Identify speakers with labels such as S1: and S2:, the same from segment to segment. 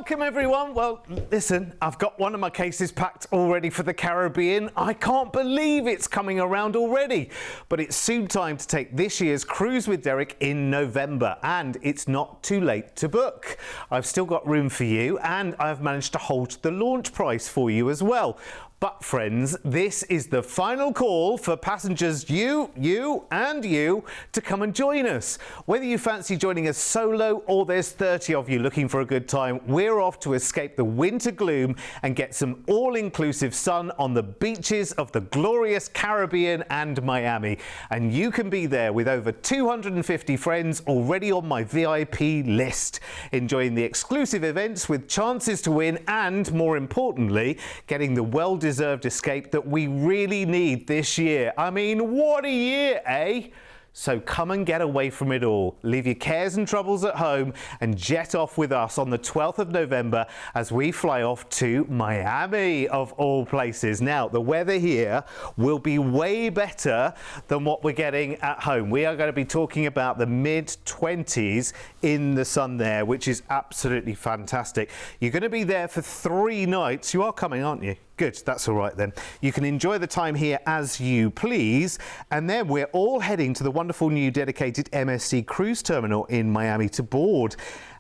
S1: Welcome everyone. Well, listen, I've got one of my cases packed already for the Caribbean. I can't believe it's coming around already. But it's soon time to take this year's Cruise with Derek in November, and it's not too late to book. I've still got room for you, and I've managed to hold the launch price for you as well. But friends, this is the final call for passengers, you, and you, to come and join us. Whether you fancy joining us solo or there's 30 of you looking for a good time, we're off to escape the winter gloom and get some all-inclusive sun on the beaches of the glorious Caribbean and Miami. And you can be there with over 250 friends already on my VIP list, enjoying the exclusive events with chances to win and, more importantly, getting the well-deserved escape that we really need this year. I mean, what a year, eh? So come and get away from it all. Leave your cares and troubles at home and jet off with us on the 12th of November as we fly off to Miami, of all places. Now, the weather here will be way better than what we're getting at home. We are going to be talking about the mid-20s in the sun there, which is absolutely fantastic. You're going to be there for 3 nights. You are coming, aren't you? Good, that's all right then. You can enjoy the time here as you please, and then we're all heading to the wonderful new dedicated MSC cruise terminal in Miami to board.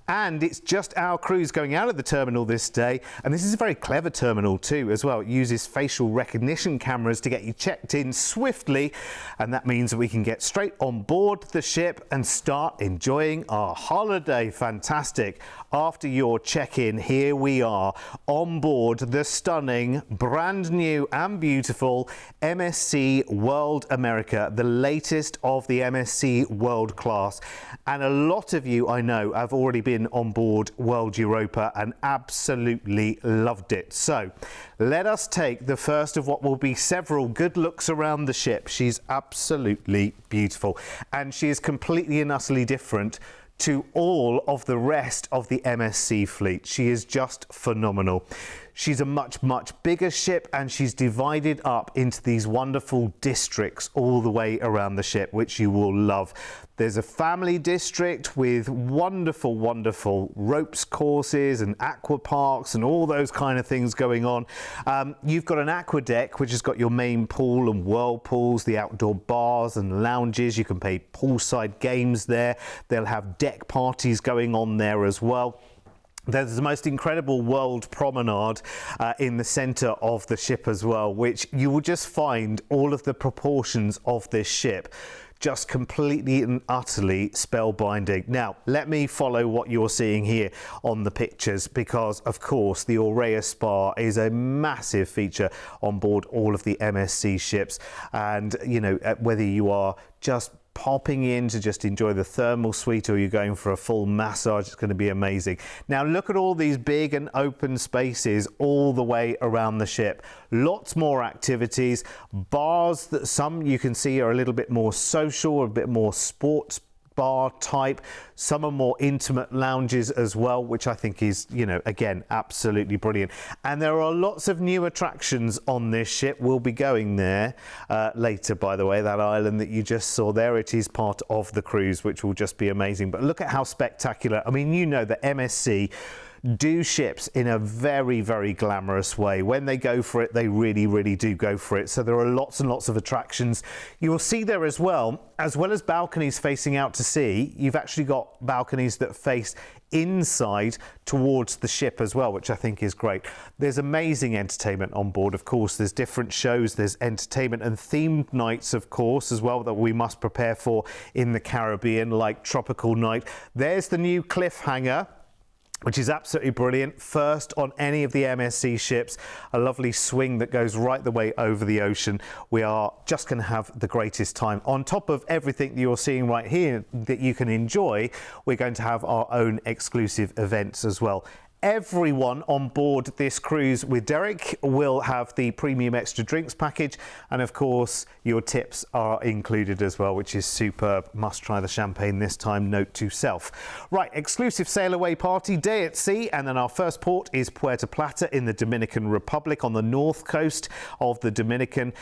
S1: And it's just our cruise going out of the terminal this day, and this is a very clever terminal too as well. It uses facial recognition cameras to get you checked in swiftly, and that means that we can get straight on board the ship and start enjoying our holiday. Fantastic. After your check-in, here we are on board the stunning, brand new and beautiful MSC World America, the latest of the MSC World Class. And a lot of you, I know, have already been on board World Europa and absolutely loved it. So let us take the first of what will be several good looks around the ship. She's absolutely beautiful, and she is completely and utterly different to all of the rest of the MSC fleet. She is just phenomenal. She's a much bigger ship, and she's divided up into these wonderful districts all the way around the ship, which you will love. There's a family district with wonderful ropes courses and aqua parks and all those kind of things going on. You've got an aqua deck, which has got your main pool and whirlpools, the outdoor bars and lounges. You can play poolside games there. They'll have deck parties going on there as well. There's the most incredible world promenade in the centre of the ship as well, which you will just find all of the proportions of this ship just completely and utterly spellbinding. Now, let me follow what you're seeing here on the pictures, because of course the Aurea Spa is a massive feature on board all of the MSC ships. And you know, whether you are just popping in to just enjoy the thermal suite or you're going for a full massage, it's going to be amazing. Now look at all these big and open spaces all the way around the ship. Lots more activities, bars that some you can see are a little bit more social, a bit more sports bar type. Some are more intimate lounges as well, which I think is, you know, again, absolutely brilliant. And there are lots of new attractions on this ship. We'll be going there later, by the way. That island that you just saw there, it is part of the cruise, which will just be amazing. But look at how spectacular. I mean, you know that MSC do ships in a very glamorous way. When they go for it, they really do go for it. So there are lots and lots of attractions. You will see there as well as balconies facing out to sea, you've actually got balconies that face inside towards the ship as well, which I think is great. There's amazing entertainment on board, of course. There's different shows, there's entertainment and themed nights, of course, as well, that we must prepare for in the Caribbean, like Tropical Night. There's the new cliffhanger, which is absolutely brilliant. First on any of the MSC ships, a lovely swing that goes right the way over the ocean. We are just going to have the greatest time. On top of everything that you're seeing right here that you can enjoy, we're going to have our own exclusive events as well. Everyone on board this cruise with Derek will have the premium extra drinks package, and of course your tips are included as well, which is superb. Must try the champagne this time, note to self. Right, exclusive sail away party, day at sea, and then our first port is Puerto Plata in the Dominican Republic on the north coast of the Dominican.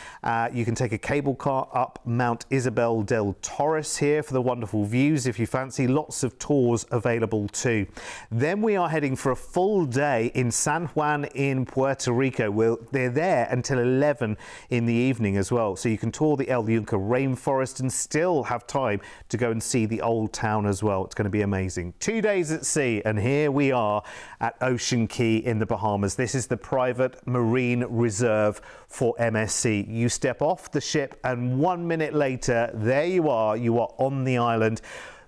S1: You can take a cable car up Mount Isabel del Torres here for the wonderful views if you fancy. Lots of tours available too. Then we are heading for a full day in San Juan in Puerto Rico. They're there until 11 in the evening as well. So you can tour the El Yunque rainforest and still have time to go and see the old town as well. It's going to be amazing. 2 days at sea, and here we are at Ocean Key in the Bahamas. This is the private marine reserve for MSC. You step off the ship and 1 minute later, there you are on the island.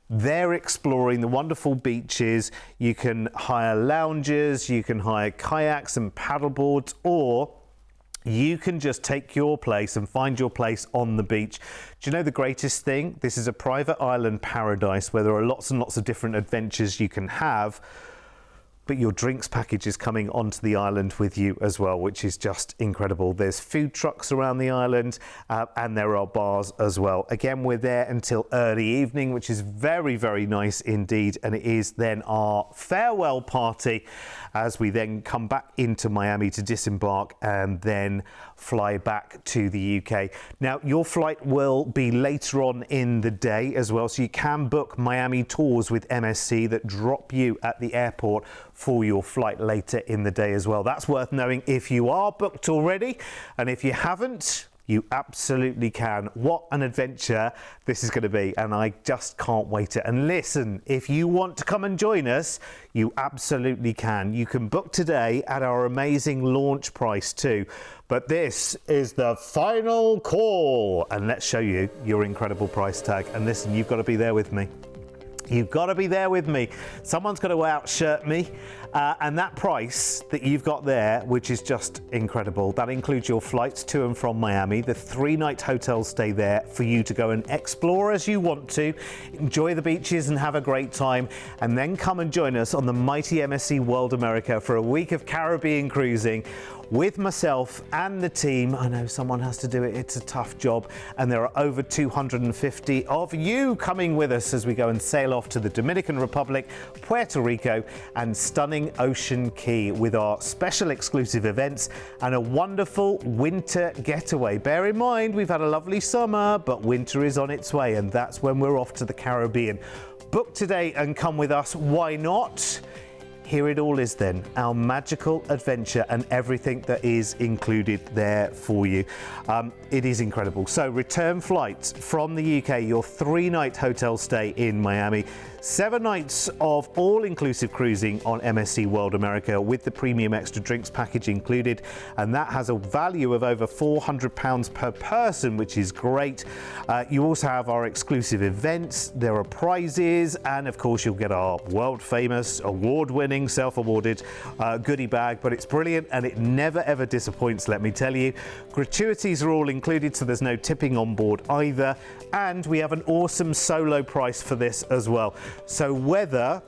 S1: They're exploring the wonderful beaches. You can hire lounges, you can hire kayaks and paddleboards, or you can just take your place and find your place on the beach. Do you know the greatest thing? This is a private island paradise where there are lots and lots of different adventures you can have, but your drinks package is coming onto the island with you as well, which is just incredible. There's food trucks around the island and there are bars as well. Again, we're there until early evening, which is very, very nice indeed. And it is then our farewell party as we then come back into Miami to disembark and then fly back to the UK. Now, your flight will be later on in the day as well, so you can book Miami tours with MSC that drop you at the airport for your flight later in the day as well. That's worth knowing if you are booked already, and if you haven't, you absolutely can. What an adventure this is going to be, and I just can't wait it. And listen, if you want to come and join us, you absolutely can. You can book today at our amazing launch price too. But this is the final call, and let's show you your incredible price tag. And listen, you've got to be there with me. You've got to be there with me. Someone's got to outshirt me. And that price that you've got there, which is just incredible, that includes your flights to and from Miami, the 3-night hotel stay there for you to go and explore as you want to, enjoy the beaches and have a great time, and then come and join us on the mighty MSC World America for a week of Caribbean cruising with myself and the team. I know someone has to do it. It's a tough job. And there are over 250 of you coming with us as we go and sail off to the Dominican Republic, Puerto Rico, and stunning Ocean Key with our special exclusive events and a wonderful winter getaway. Bear in mind, we've had a lovely summer, but winter is on its way, and that's when we're off to the Caribbean. Book today and come with us. Why not? Here it all is then, our magical adventure and everything that is included there for you. It is incredible. So return flights from the UK, your 3-night hotel stay in Miami, 7 nights of all-inclusive cruising on MSC World America with the premium extra drinks package included, and that has a value of over £400 per person, which is great. You also have our exclusive events, there are prizes, and of course you'll get our world-famous, award-winning, self-awarded goodie bag, but it's brilliant and it never ever disappoints, let me tell you. Gratuities are all included, so there's no tipping on board either, and we have an awesome solo price for this as well. So whether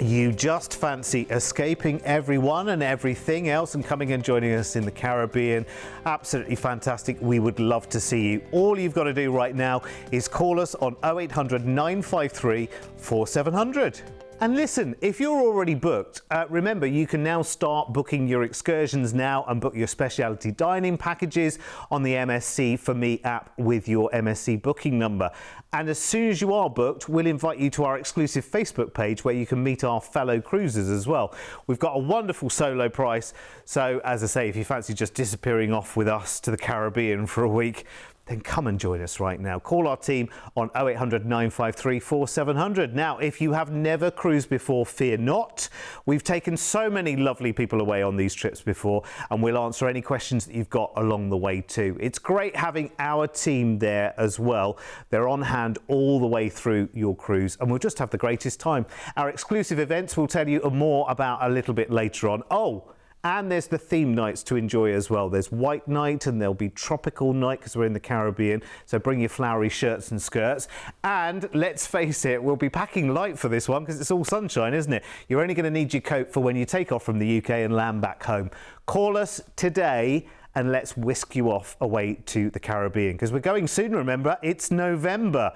S1: you just fancy escaping everyone and everything else and coming and joining us in the Caribbean, absolutely fantastic. We would love to see you. All you've got to do right now is call us on 0800 953 4700. And listen, if you're already booked, remember you can now start booking your excursions now and book your specialty dining packages on the MSC For Me app with your MSC booking number. And as soon as you are booked, we'll invite you to our exclusive Facebook page where you can meet our fellow cruisers as well. We've got a wonderful solo price. So as I say, if you fancy just disappearing off with us to the Caribbean for a week, then come and join us right now. Call our team on 0800 953 4700. Now, if you have never cruised before, fear not. We've taken so many lovely people away on these trips before, and we'll answer any questions that you've got along the way too. It's great having our team there as well. They're on hand all the way through your cruise, and we'll just have the greatest time. Our exclusive events we'll tell you more about a little bit later on. Oh, and there's the theme nights to enjoy as well. There's White Night and there'll be Tropical Night because we're in the Caribbean. So bring your flowery shirts and skirts. And let's face it, we'll be packing light for this one because it's all sunshine, isn't it? You're only going to need your coat for when you take off from the UK and land back home. Call us today and let's whisk you off away to the Caribbean because we're going soon, remember, it's November.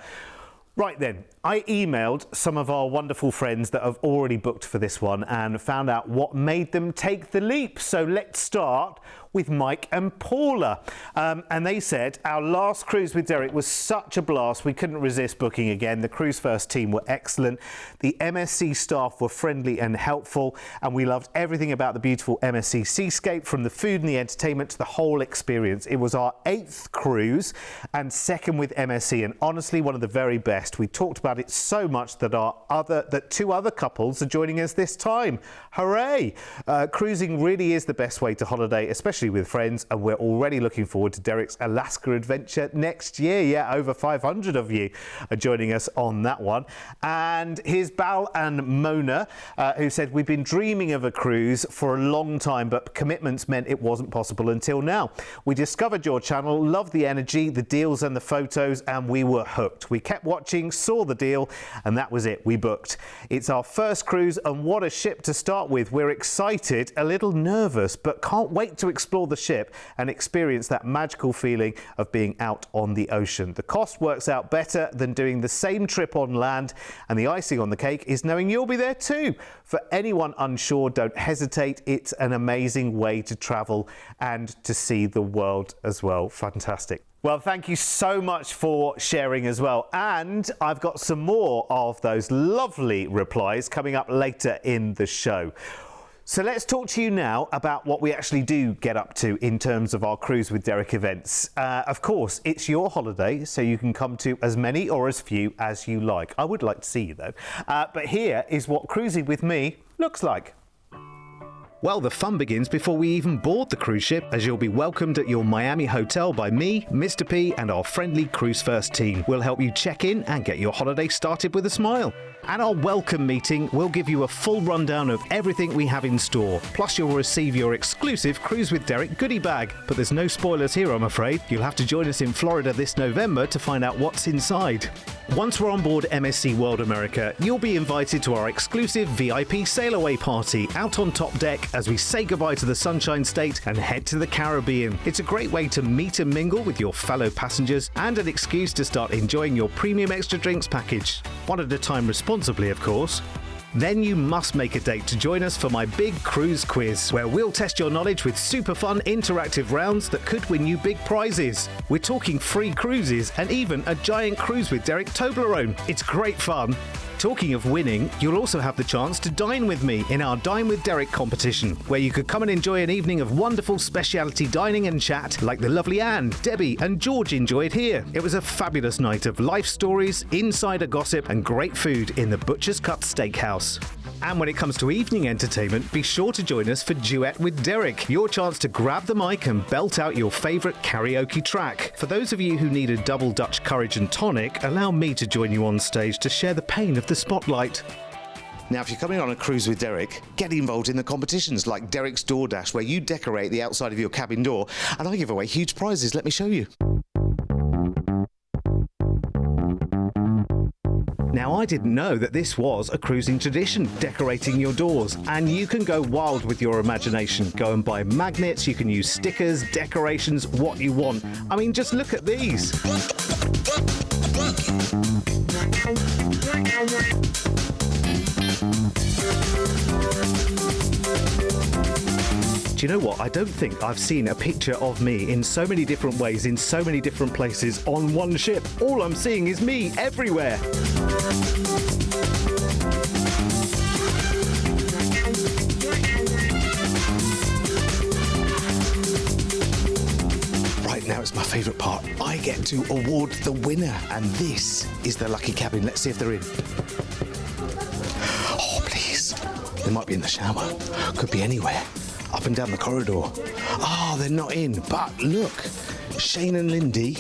S1: Right then, I emailed some of our wonderful friends that have already booked for this one and found out what made them take the leap. So let's start with Mike and Paula. And they said, our last cruise with Derek was such a blast, we couldn't resist booking again. The Cruise1st team were excellent. The MSC staff were friendly and helpful, and we loved everything about the beautiful MSC seascape, from the food and the entertainment to the whole experience. It was our 8th cruise and second with MSC, and honestly one of the very best. We talked about it so much that two other couples are joining us this time. Hooray! Cruising really is the best way to holiday, especially with friends, and we're already looking forward to Derek's Alaska adventure next year. Yeah, over 500 of you are joining us on that one. And here's Bal and Mona, who said, we've been dreaming of a cruise for a long time, but commitments meant it wasn't possible until now. We discovered your channel, loved the energy, the deals and the photos, and we were hooked. We kept watching, saw the deal, and that was it. We booked. It's our first cruise, and what a ship to start with. We're excited, a little nervous, but can't wait to explore the ship and experience that magical feeling of being out on the ocean. The cost works out better than doing the same trip on land, and the icing on the cake is knowing you'll be there too. For anyone unsure, don't hesitate. It's an amazing way to travel and to see the world as well. Fantastic. Well, thank you so much for sharing as well. And I've got some more of those lovely replies coming up later in the show. So let's talk to you now about what we actually do get up to in terms of our Cruise with Derek events. Of course, it's your holiday, so you can come to as many or as few as you like. I would like to see you though. But here is what cruising with me looks like. Well, the fun begins before we even board the cruise ship, as you'll be welcomed at your Miami hotel by me, Mr. P, and our friendly Cruise1st team. We'll help you check in and get your holiday started with a smile. At our welcome meeting, we'll give you a full rundown of everything we have in store. Plus, you'll receive your exclusive Cruise with Derek goodie bag. But there's no spoilers here, I'm afraid. You'll have to join us in Florida this November to find out what's inside. Once we're on board MSC World America, you'll be invited to our exclusive VIP sail away party out on top deck as we say goodbye to the Sunshine State and head to the Caribbean. It's a great way to meet and mingle with your fellow passengers and an excuse to start enjoying your premium extra drinks package. One at a time responsibly, of course. Then you must make a date to join us for my big cruise quiz, where we'll test your knowledge with super fun interactive rounds that could win you big prizes. We're talking free cruises and even a giant Cruise with Derek Toblerone. It's great fun. Talking of winning, you'll also have the chance to dine with me in our Dine with Derek competition, where you could come and enjoy an evening of wonderful specialty dining and chat like the lovely Anne, Debbie and George enjoyed here. It was a fabulous night of life stories, insider gossip and great food in the Butcher's Cut Steakhouse. And when it comes to evening entertainment, be sure to join us for Duet with Derek, your chance to grab the mic and belt out your favourite karaoke track. For those of you who need a double Dutch courage and tonic, allow me to join you on stage to share the pain of the spotlight. Now, if you're coming on a cruise with Derek, get involved in the competitions like Derek's DoorDash, where you decorate the outside of your cabin door, and I give away huge prizes. Let me show you. Now, I didn't know that this was a cruising tradition, decorating your doors, and you can go wild with your imagination. Go and buy magnets, you can use stickers, decorations, what you want. I mean, just look at these. Do you know what? I don't think I've seen a picture of me in so many different ways, in so many different places on one ship. All I'm seeing is me everywhere. Right, now it's my favourite part. I get to award the winner, and this is the lucky cabin. Let's see if they're in. Oh, please. They might be in the shower. Could be anywhere. Up and down the corridor. Oh, they're not in. But look, Shane and Lindy,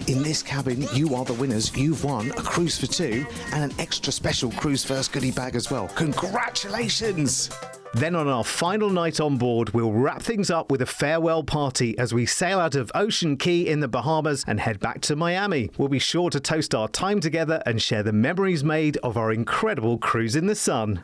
S1: in this cabin, you are the winners. You've won a cruise for two and an extra special Cruise1st goodie bag as well. Congratulations! Then on our final night on board, we'll wrap things up with a farewell party as we sail out of Ocean Key in the Bahamas and head back to Miami. We'll be sure to toast our time together and share the memories made of our incredible cruise in the sun.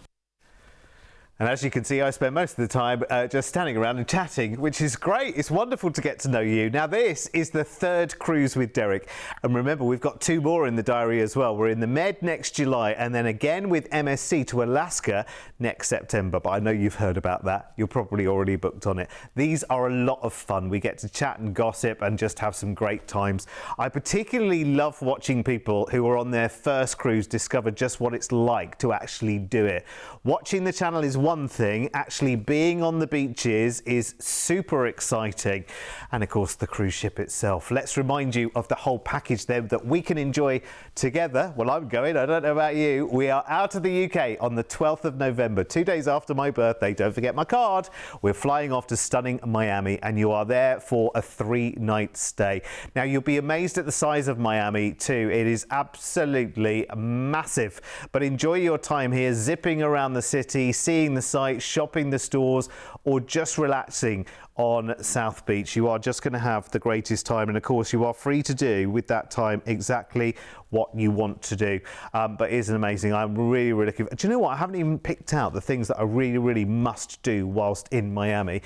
S1: And as you can see, I spend most of the time just standing around and chatting, which is great. It's wonderful to get to know you. Now, this is the third cruise with Derek. And remember, we've got 2 more in the diary as well. We're in the Med next July and then again with MSC to Alaska next September. But I know you've heard about that. You're probably already booked on it. These are a lot of fun. We get to chat and gossip and just have some great times. I particularly love watching people who are on their first cruise discover just what it's like to actually do it. Watching the channel is one thing, actually being on the beaches is super exciting, and of course the cruise ship itself. Let's remind you of the whole package there that we can enjoy together. Well, I'm going, I don't know about you. We are out of the UK on the 12th of November, 2 days after my birthday. Don't forget my card. We're flying off to stunning Miami, and you are there for a 3-night stay. Now, you'll be amazed at the size of Miami too. It is absolutely massive, but enjoy your time here, zipping around the city, seeing the sights, shopping the stores, or just relaxing on South Beach. You are just going to have the greatest time, and of course you are free to do with that time exactly what you want to do. But it is amazing. I'm really looking. Do you know what? I haven't even picked out the things that I really must do whilst in Miami.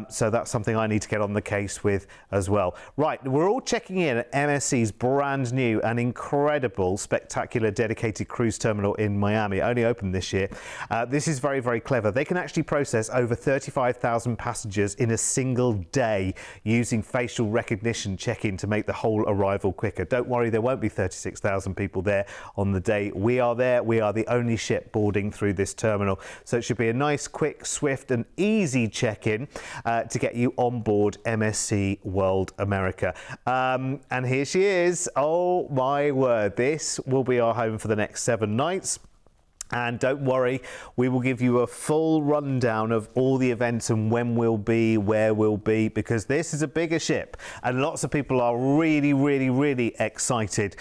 S1: So that's something I need to get on the case with as well. Right, we're all checking in at MSC's brand new and incredible, spectacular dedicated cruise terminal in Miami. It only opened this year. This is very clever. They can actually process over 35,000 passengers in a single day using facial recognition check-in to make the whole arrival quicker. Don't worry, there won't be 36,000 people there on the day we are there. We are the only ship boarding through this terminal, so it should be a nice, quick, swift and easy check-in to get you on board MSC World America. And here she is. Oh my word, this will be our home for the next 7 nights. And don't worry, we will give you a full rundown of all the events and when we'll be, where we'll be, because this is a bigger ship and lots of people are really excited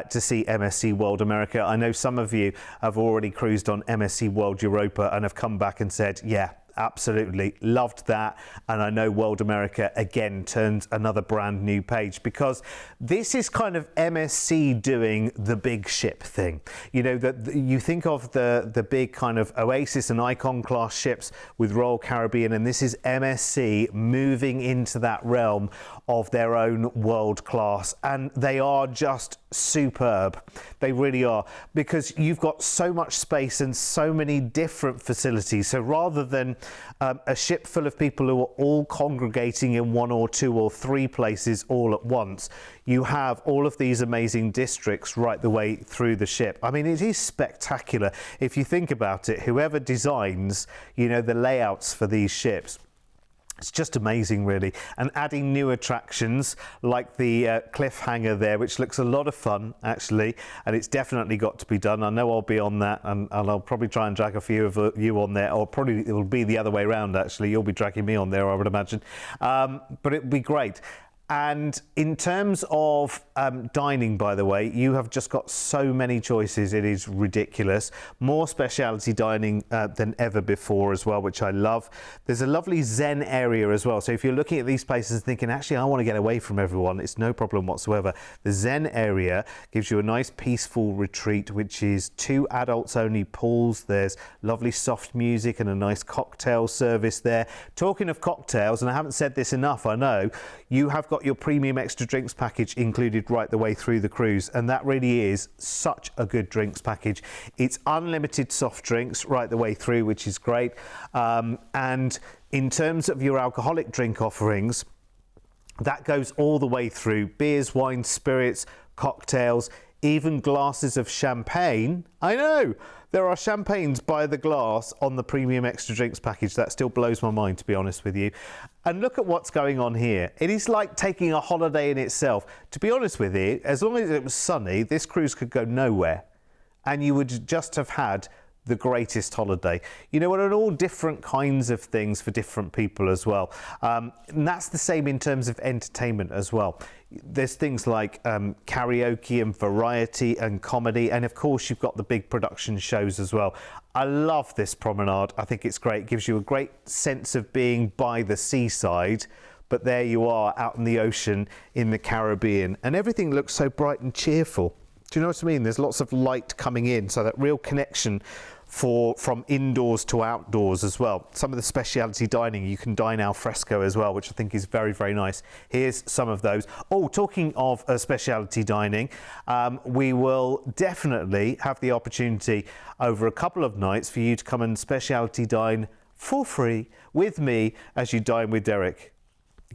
S1: to see MSC World America. I know some of you have already cruised on MSC World Europa and have come back and said, yeah, absolutely loved that. And I know World America again turns another brand new page, because this is kind of MSC doing the big ship thing. You know, that you think of the big kind of Oasis and Icon class ships with Royal Caribbean, and this is MSC moving into that realm of their own world class, and they are just superb. They really are, because you've got so much space and so many different facilities. So rather than a ship full of people who are all congregating in 1 or 2 or 3 places all at once, you have all of these amazing districts right the way through the ship. I mean, it is spectacular if you think about it. Whoever designs, you know, the layouts for these ships, it's just amazing, really. And adding new attractions like the cliffhanger there, which looks a lot of fun, actually, and it's definitely got to be done. I know I'll be on that, and I'll probably try and drag a few of you on there, or probably it will be the other way around, actually. You'll be dragging me on there, I would imagine. But it'll be great. And in terms of dining, by the way, you have just got so many choices. It is ridiculous. More specialty dining than ever before as well, which I love. There's a lovely Zen area as well. So if you're looking at these places thinking, actually, I want to get away from everyone, it's no problem whatsoever. The Zen area gives you a nice peaceful retreat, which is 2 adults only pools. There's lovely soft music and a nice cocktail service there. Talking of cocktails, and I haven't said this enough, I know, you have got your premium extra drinks package included right the way through the cruise, and that really is such a good drinks package. It's unlimited soft drinks right the way through, which is great. And in terms of your alcoholic drink offerings, that goes all the way through: beers, wines, spirits, cocktails, even glasses of champagne. I know there are champagnes by the glass on the premium extra drinks package. That still blows my mind, to be honest with you. And look at what's going on here. It is like taking a holiday in itself. To be honest with you, as long as it was sunny, this cruise could go nowhere, and you would just have had the greatest holiday. You know, and all different kinds of things for different people as well. And that's the same in terms of entertainment as well. There's things like karaoke and variety and comedy, and of course you've got the big production shows as well. I love this promenade. I think it's great. It gives you a great sense of being by the seaside, but there you are out in the ocean in the Caribbean, and everything looks so bright and cheerful. Do you know what I mean? There's lots of light coming in, so that real connection from indoors to outdoors as well. Some of the specialty dining, you can dine al fresco as well, which I think is very, very nice. Here's some of those. Oh, talking of specialty dining, we will definitely have the opportunity over a couple of nights for you to come and specialty dine for free with me as you dine with Derek.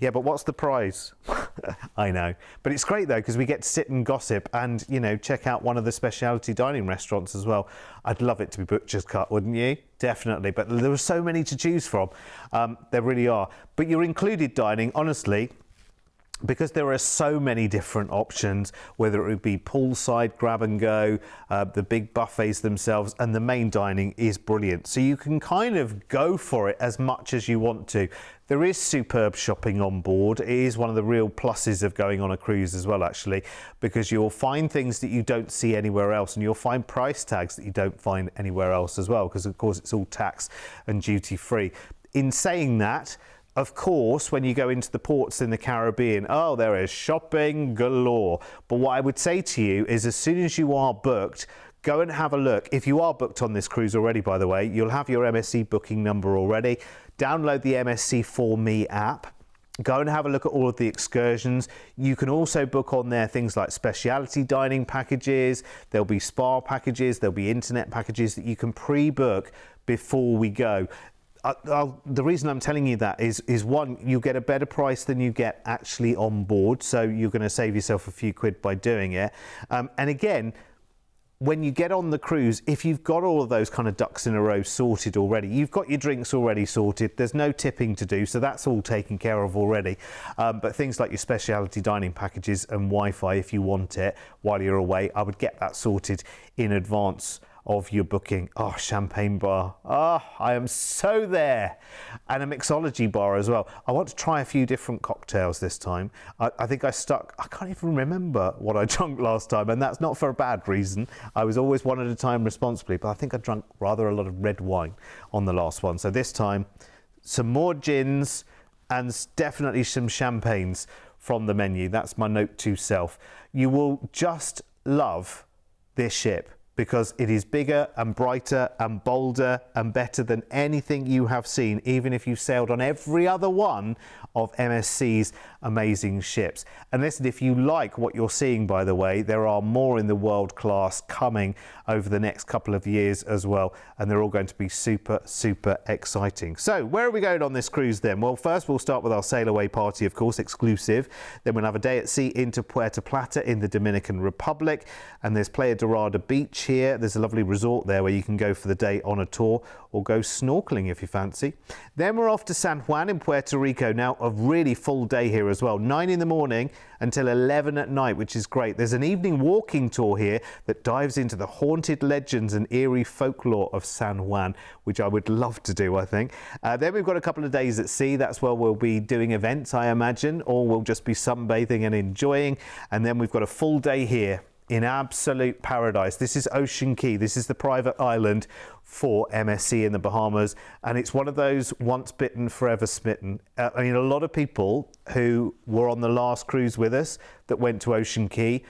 S1: Yeah, but what's the prize? I know. But it's great, though, because we get to sit and gossip and, you know, check out one of the specialty dining restaurants as well. I'd love it to be Butcher's Cut, wouldn't you? Definitely. But there are so many to choose from. There really are. But your included dining, honestly, because there are so many different options, whether it would be poolside, grab and go, the big buffets themselves, and the main dining is brilliant. So you can kind of go for it as much as you want to. There is superb shopping on board. It is one of the real pluses of going on a cruise as well, actually, because you'll find things that you don't see anywhere else, and you'll find price tags that you don't find anywhere else as well, because of course it's all tax and duty free. In saying that, of course, when you go into the ports in the Caribbean, oh, there is shopping galore. But what I would say to you is, as soon as you are booked, go and have a look. If you are booked on this cruise already, by the way, you'll have your MSC booking number already. Download the MSC For Me app. Go and have a look at all of the excursions. You can also book on there things like specialty dining packages. There'll be spa packages. There'll be internet packages that you can pre-book before we go. The reason I'm telling you that is one, you get a better price than you get actually on board, so you're going to save yourself a few quid by doing it. And again, when you get on the cruise, if you've got all of those kind of ducks in a row sorted already, you've got your drinks already sorted, there's no tipping to do, so that's all taken care of already. But things like your specialty dining packages and Wi-Fi, if you want it while you're away, I would get that sorted in advance of your booking. Oh, champagne bar. Oh, I am so there. And a mixology bar as well. I want to try a few different cocktails this time. I think I can't even remember what I drank last time, and that's not for a bad reason. I was always one at a time responsibly, but I think I drank rather a lot of red wine on the last one. So this time, some more gins and definitely some champagnes from the menu. That's my note to self. You will just love this ship, because it is bigger and brighter and bolder and better than anything you have seen, even if you've sailed on every other one of MSC's amazing ships. And listen, if you like what you're seeing, by the way, there are more in the world class coming over the next couple of years as well, and they're all going to be super, super exciting. So where are we going on this cruise then? Well, first we'll start with our sail away party, of course, exclusive. Then we'll have a day at sea into Puerto Plata in the Dominican Republic, and there's Playa Dorada Beach here. There's a lovely resort there where you can go for the day on a tour or go snorkeling if you fancy. Then we're off to San Juan in Puerto Rico. Now, a really full day here as well, 9 in the morning until 11 at night, which is great. There's an evening walking tour here that dives into the haunted legends and eerie folklore of San Juan, which I would love to do, I think. Then we've got a couple of days at sea. That's where we'll be doing events, I imagine, or we'll just be sunbathing and enjoying. And then we've got a full day here in absolute paradise. This is Ocean Key. This is the private island for MSC in the Bahamas, and it's one of those once bitten, forever smitten. I mean, a lot of people who were on the last cruise with us that went to Ocean Key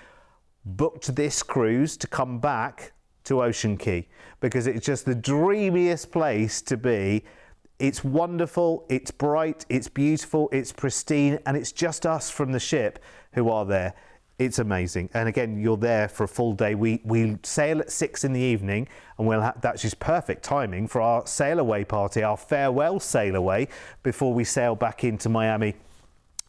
S1: booked this cruise to come back to Ocean Key because it's just the dreamiest place to be. It's wonderful, it's bright, it's beautiful, it's pristine, and it's just us from the ship who are there. It's amazing. And again, you're there for a full day. We sail at 6 in the evening, and that's just perfect timing for our sail away party, our farewell sail away, before we sail back into Miami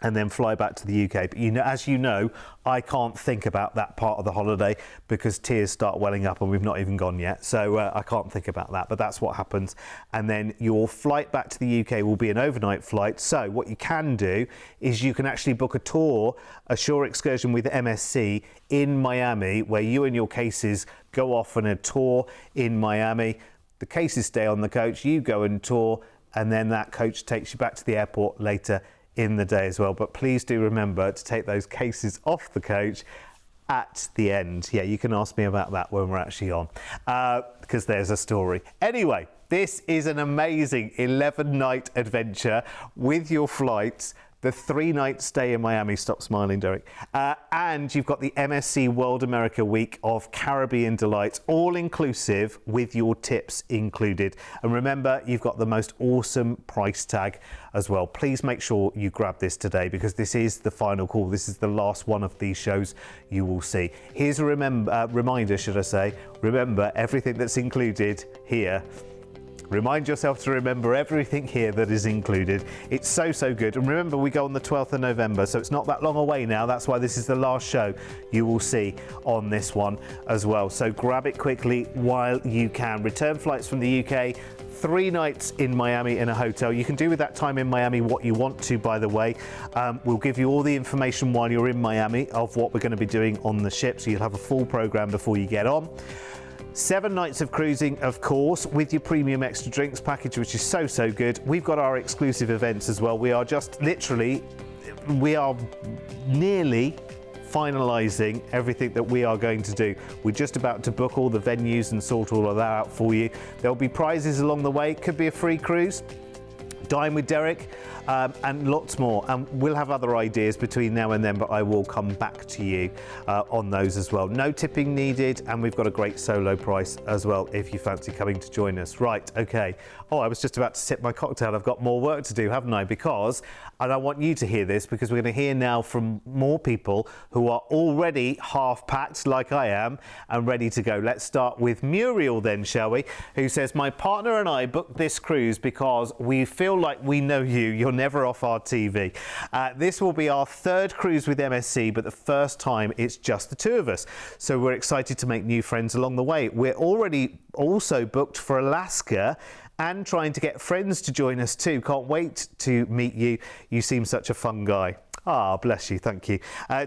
S1: and then fly back to the UK. But you know, as you know, I can't think about that part of the holiday because tears start welling up and we've not even gone yet. So I can't think about that, but that's what happens. And then your flight back to the UK will be an overnight flight. So what you can do is you can actually book a tour, a shore excursion with MSC in Miami, where you and your cases go off on a tour in Miami. The cases stay on the coach, you go and tour, and then that coach takes you back to the airport later in the day as well. But please do remember to take those cases off the coach at the end. Yeah, you can ask me about that when we're actually on, because there's a story. Anyway, this is an amazing 11-night adventure with your flights the 3-night stay in Miami. Stop smiling, Derek. And you've got the MSC World America Week of Caribbean Delights, all inclusive with your tips included. And remember, you've got the most awesome price tag as well. Please make sure you grab this today because this is the final call. This is the last one of these shows you will see. Here's a reminder, should I say. Remember everything that's included here. Remind yourself to remember everything here that is included. It's so good. And remember, we go on the 12th of November, so it's not that long away now. That's why this is the last show you will see on this one as well. So grab it quickly while you can. Return flights from the UK, 3 nights in Miami in a hotel. You can do with that time in Miami what you want to, by the way. We'll give you all the information while you're in Miami of what we're going to be doing on the ship, so you'll have a full program before you get on. 7 nights of cruising, of course, with your premium extra drinks package, which is so good. We've got our exclusive events as well. We are nearly finalising everything that we are going to do. We're just about to book all the venues and sort all of that out for you. There'll be prizes along the way. Could be a free cruise, dine with Derek, and lots more. And we'll have other ideas between now and then, but I will come back to you on those as well. No tipping needed, and we've got a great solo price as well if you fancy coming to join us. Right, okay. Oh, I was just about to sip my cocktail. I've got more work to do, haven't I? And I want you to hear this, because we're going to hear now from more people who are already half-packed, like I am, and ready to go. Let's start with Muriel then, shall we? Who says, my partner and I booked this cruise because we feel like we know you. You're never off our TV. This will be our 3rd cruise with MSC, but the first time it's just the 2 of us. So we're excited to make new friends along the way. We're already also booked for Alaska and trying to get friends to join us too. Can't wait to meet you. You seem such a fun guy. Ah, bless you, thank you.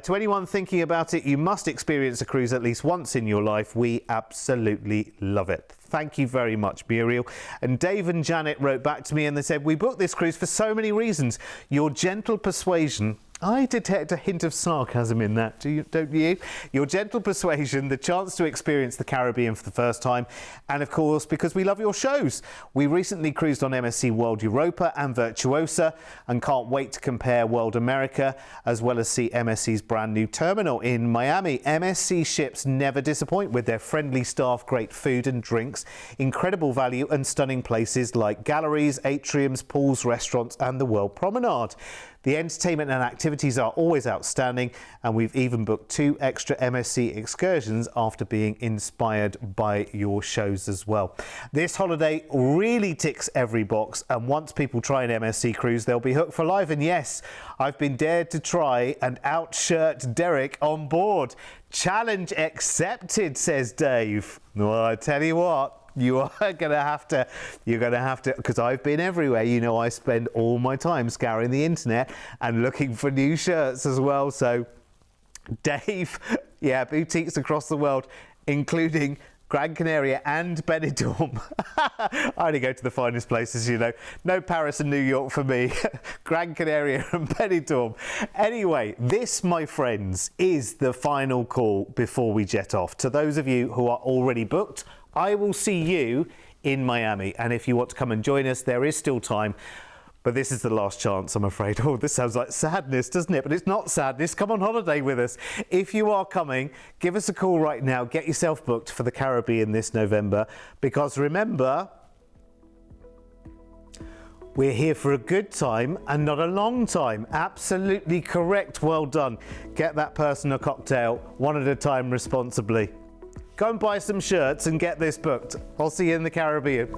S1: To anyone thinking about it, you must experience a cruise at least once in your life. We absolutely love it. Thank you very much, Muriel. And Dave and Janet wrote back to me and they said, we booked this cruise for so many reasons. Your gentle persuasion, I detect a hint of sarcasm in that, don't you? Your gentle persuasion, the chance to experience the Caribbean for the first time, and of course, because we love your shows. We recently cruised on MSC World Europa and Virtuosa, and can't wait to compare World America, as well as see MSC's brand new terminal in Miami. MSC ships never disappoint with their friendly staff, great food and drinks, incredible value and stunning places like galleries, atriums, pools, restaurants, and the World Promenade. The entertainment and activities are always outstanding, and we've even booked 2 extra MSC excursions after being inspired by your shows as well. This holiday really ticks every box, and once people try an MSC cruise, they'll be hooked for life. And yes, I've been dared to try and outshirt Derek on board. Challenge accepted, says Dave. Well, I tell you what. You're gonna have to, because I've been everywhere. You know, I spend all my time scouring the internet and looking for new shirts as well. So, Dave, yeah, boutiques across the world, including Gran Canaria and Benidorm. I only go to the finest places, you know. No Paris and New York for me. Gran Canaria and Benidorm. Anyway, this, my friends, is the final call before we jet off. To those of you who are already booked, I will see you in Miami. And if you want to come and join us, there is still time. But this is the last chance, I'm afraid. Oh, this sounds like sadness, doesn't it? But it's not sadness. Come on holiday with us. If you are coming, give us a call right now. Get yourself booked for the Caribbean this November. Because remember, we're here for a good time and not a long time. Absolutely correct. Well done. Get that person a cocktail, one at a time, responsibly. Go and buy some shirts and get this booked. I'll see you in the Caribbean.